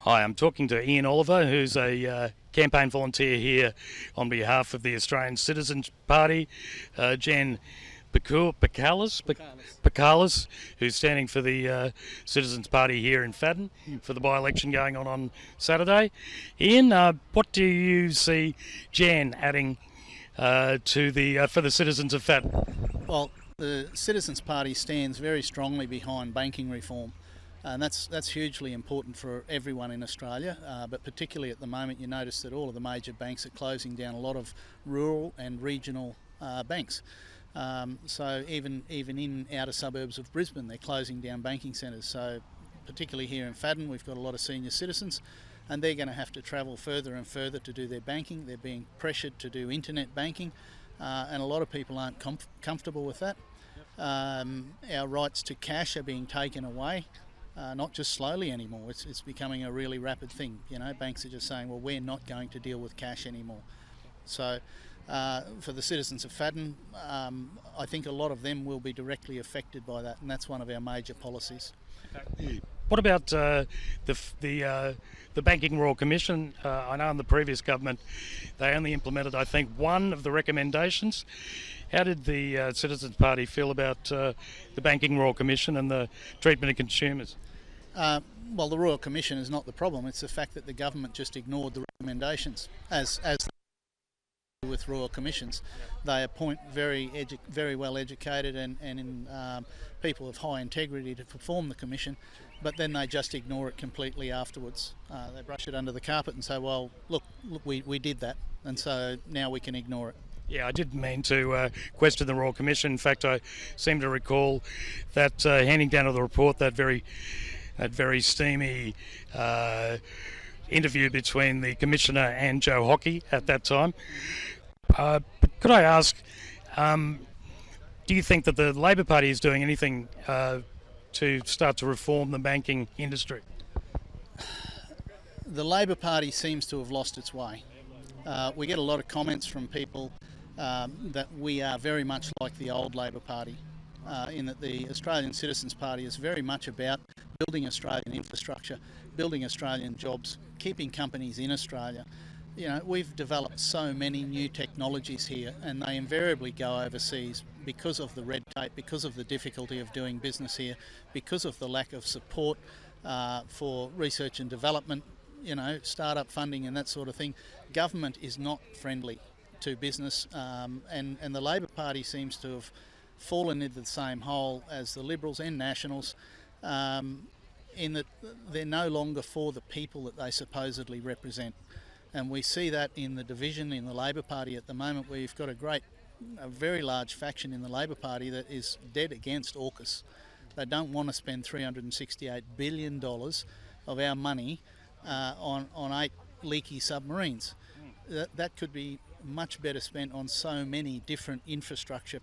Hi, I'm talking to Ian Oliver, who's a campaign volunteer here on behalf of the Australian Citizens Party. Jen Picalis, who's standing for the Citizens Party here in Fadden for the by-election going on Saturday. Ian, what do you see Jen adding to the for the citizens of Fadden? Well, the Citizens Party stands very strongly behind banking reform. And that's hugely important for everyone in Australia, but particularly at the moment you notice that all of the major banks are closing down a lot of rural and regional banks. So even in outer suburbs of Brisbane, they're closing down banking centres. So particularly here in Fadden, we've got a lot of senior citizens, and they're going to have to travel further and further to do their banking. They're being pressured to do internet banking, and a lot of people aren't comfortable with that. Our rights to cash are being taken away. Not just slowly anymore, it's becoming a really rapid thing. You know, banks are just saying, well, we're not going to deal with cash anymore. So for the citizens of Fadden, I think a lot of them will be directly affected by that, and that's one of our major policies. What about the Banking Royal Commission? I know in the previous government they only implemented, I think, one of the recommendations. How did the Citizens Party feel about the Banking Royal Commission and the treatment of consumers? Well, the Royal Commission is not the problem. It's the fact that the government just ignored the recommendations. As with Royal Commissions, they appoint very well educated and people of high integrity to perform the commission, but then they just ignore it completely afterwards. They brush it under the carpet and say, well, look, we did that, and so now we can ignore it. Yeah, I didn't mean to question the Royal Commission. In fact, I seem to recall that handing down of the report, that very steamy interview between the Commissioner and Joe Hockey at that time. But could I ask, do you think that the Labor Party is doing anything to start to reform the banking industry? The Labor Party seems to have lost its way. We get a lot of comments from people that we are very much like the old Labor Party, in that the Australian Citizens Party is very much about building Australian infrastructure, building Australian jobs, keeping companies in Australia. You know, we've developed so many new technologies here, and they invariably go overseas because of the red tape, because of the difficulty of doing business here, because of the lack of support for research and development, you know, startup funding and that sort of thing. Government is not friendly to business, and the Labor Party seems to have fallen into the same hole as the Liberals and Nationals, in that they're no longer for the people that they supposedly represent. And we see that in the division in the Labor Party at the moment, where you've got a very large faction in the Labor Party that is dead against AUKUS. They don't want to spend $368 billion of our money on 8 leaky submarines. That could be much better spent on so many different infrastructure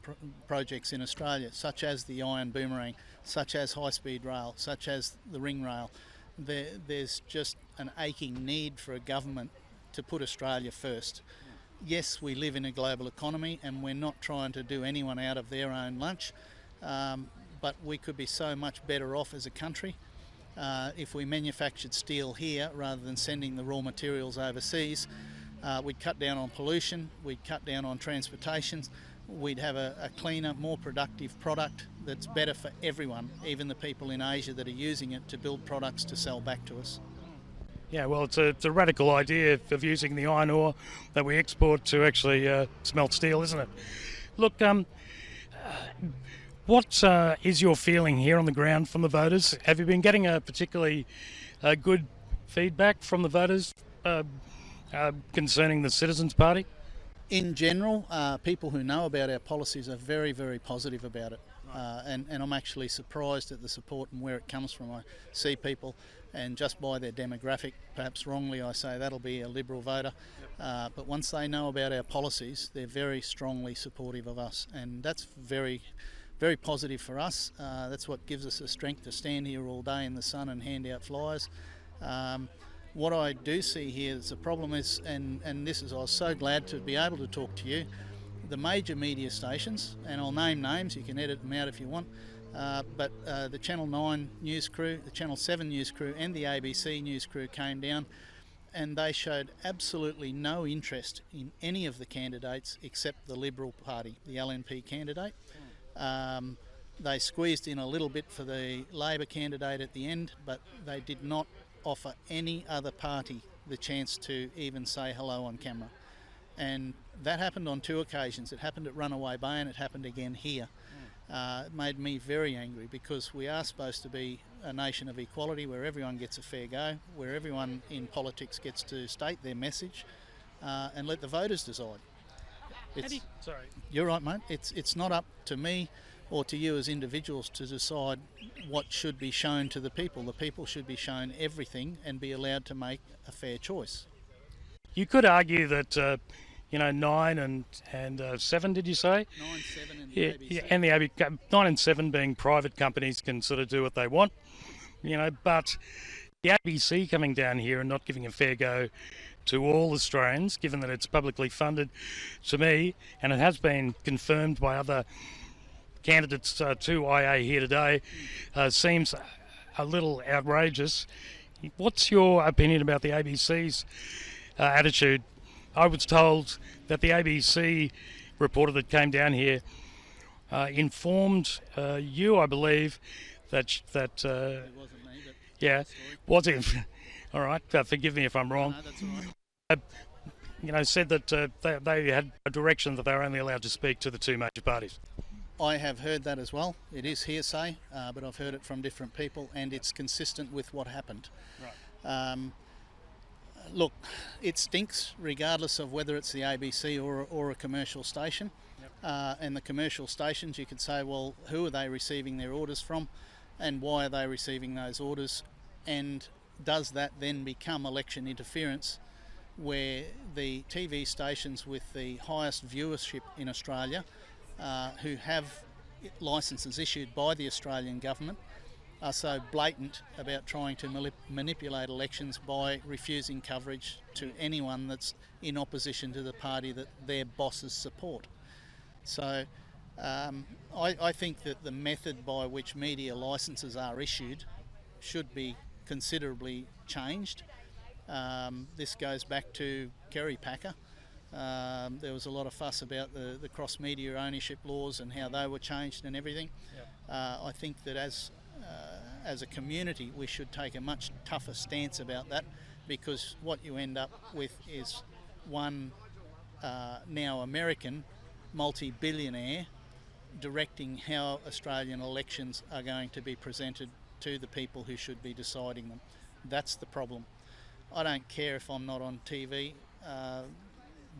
projects in Australia, such as the iron boomerang, such as high-speed rail, such as the ring rail. There's just an aching need for a government to put Australia first. Yes, we live in a global economy and we're not trying to do anyone out of their own lunch, but we could be so much better off as a country if we manufactured steel here rather than sending the raw materials overseas. We'd cut down on pollution, we'd cut down on transportation, we'd have a cleaner, more productive product that's better for everyone, even the people in Asia that are using it to build products to sell back to us. Yeah, well, it's a radical idea of using the iron ore that we export to actually smelt steel, isn't it? Look, what is your feeling here on the ground from the voters? Have you been getting a particularly good feedback from the voters concerning the Citizens Party? In general, people who know about our policies are very, very positive about it. And I'm actually surprised at the support and where it comes from. I see people, and just by their demographic, perhaps wrongly I say that'll be a Liberal voter, but once they know about our policies, they're very strongly supportive of us, and that's very, very positive for us. That's what gives us the strength to stand here all day in the sun and hand out flyers. What I do see here is the problem is, and this is, I was so glad to be able to talk to you, the major media stations, and I'll name names, you can edit them out if you want, But the Channel 9 news crew, the Channel 7 news crew and the ABC news crew came down, and they showed absolutely no interest in any of the candidates except the Liberal Party, the LNP candidate. They squeezed in a little bit for the Labor candidate at the end, but they did not offer any other party the chance to even say hello on camera. And that happened on 2 occasions. It happened at Runaway Bay and it happened again here. It made me very angry, because we are supposed to be a nation of equality where everyone gets a fair go, where everyone in politics gets to state their message and let the voters decide. Sorry. You're right, mate. It's not up to me or to you as individuals to decide what should be shown to the people. The people should be shown everything and be allowed to make a fair choice. You could argue that, 9 and 7, did you say? 9, 7 and Yeah, ABC. yeah, and the 9 and 7 being private companies can sort of do what they want, but the ABC coming down here and not giving a fair go to all Australians, given that it's publicly funded, to me, and it has been confirmed by other candidates to IA here today, seems a little outrageous. What's your opinion about the ABC's attitude? I was told that the ABC reporter that came down here informed you, I believe, that It wasn't me, but yeah, was it? All right, forgive me if I'm wrong. no, that's all right. Said that they had a direction that they were only allowed to speak to the 2 major parties. I have heard that as well. It is hearsay, but I've heard it from different people, and it's consistent with what happened. Right. Look, it stinks regardless of whether it's the ABC or a commercial station. Yep. And the commercial stations, you could say, well, who are they receiving their orders from, and why are they receiving those orders? And does that then become election interference, where the TV stations with the highest viewership in Australia, who have licences issued by the Australian government, are so blatant about trying to manipulate elections by refusing coverage to anyone that's in opposition to the party that their bosses support. So I think that the method by which media licences are issued should be considerably changed. This goes back to Kerry Packer. There was a lot of fuss about the cross-media ownership laws and how they were changed and everything. Yep. I think that as a community we should take a much tougher stance about that, because what you end up with is one now American multi-billionaire directing how Australian elections are going to be presented to the people who should be deciding them. That's the problem. I don't care if I'm not on TV,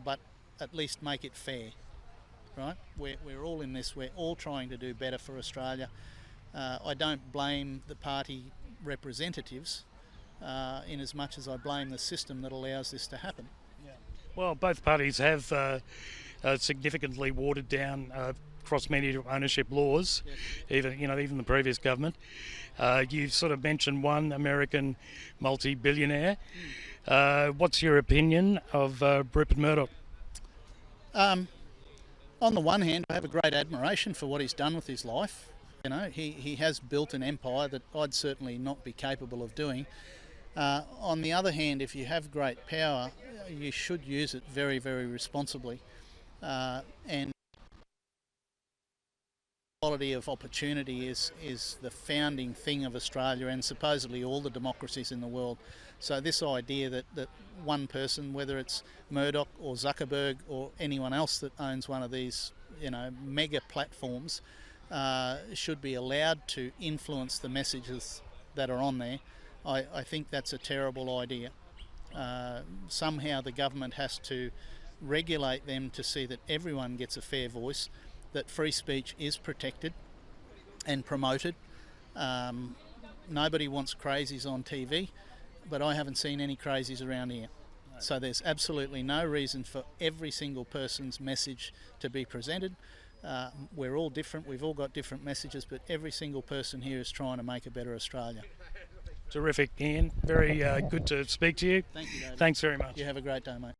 but at least make it fair, right? We're all in this, we're all trying to do better for Australia. I don't blame the party representatives in as much as I blame the system that allows this to happen. Yeah. Well, both parties have significantly watered down cross-media ownership laws, Yes. even the previous government. You've sort of mentioned one American multi-billionaire. What's your opinion of Rupert Murdoch? On the one hand, I have a great admiration for what he's done with his life. He has built an empire that I'd certainly not be capable of doing. On the other hand, if you have great power, you should use it very, very responsibly. And equality of opportunity is the founding thing of Australia and supposedly all the democracies in the world. So this idea that one person, whether it's Murdoch or Zuckerberg or anyone else that owns one of these mega platforms, should be allowed to influence the messages that are on there, I think that's a terrible idea. Somehow the government has to regulate them to see that everyone gets a fair voice, that free speech is protected and promoted. Nobody wants crazies on TV, but I haven't seen any crazies around here. So there's absolutely no reason for every single person's message to be presented. We're all different, we've all got different messages, but every single person here is trying to make a better Australia. Terrific, Ian. Very good to speak to you. Thank you, David. Thanks very much. You have a great day, mate.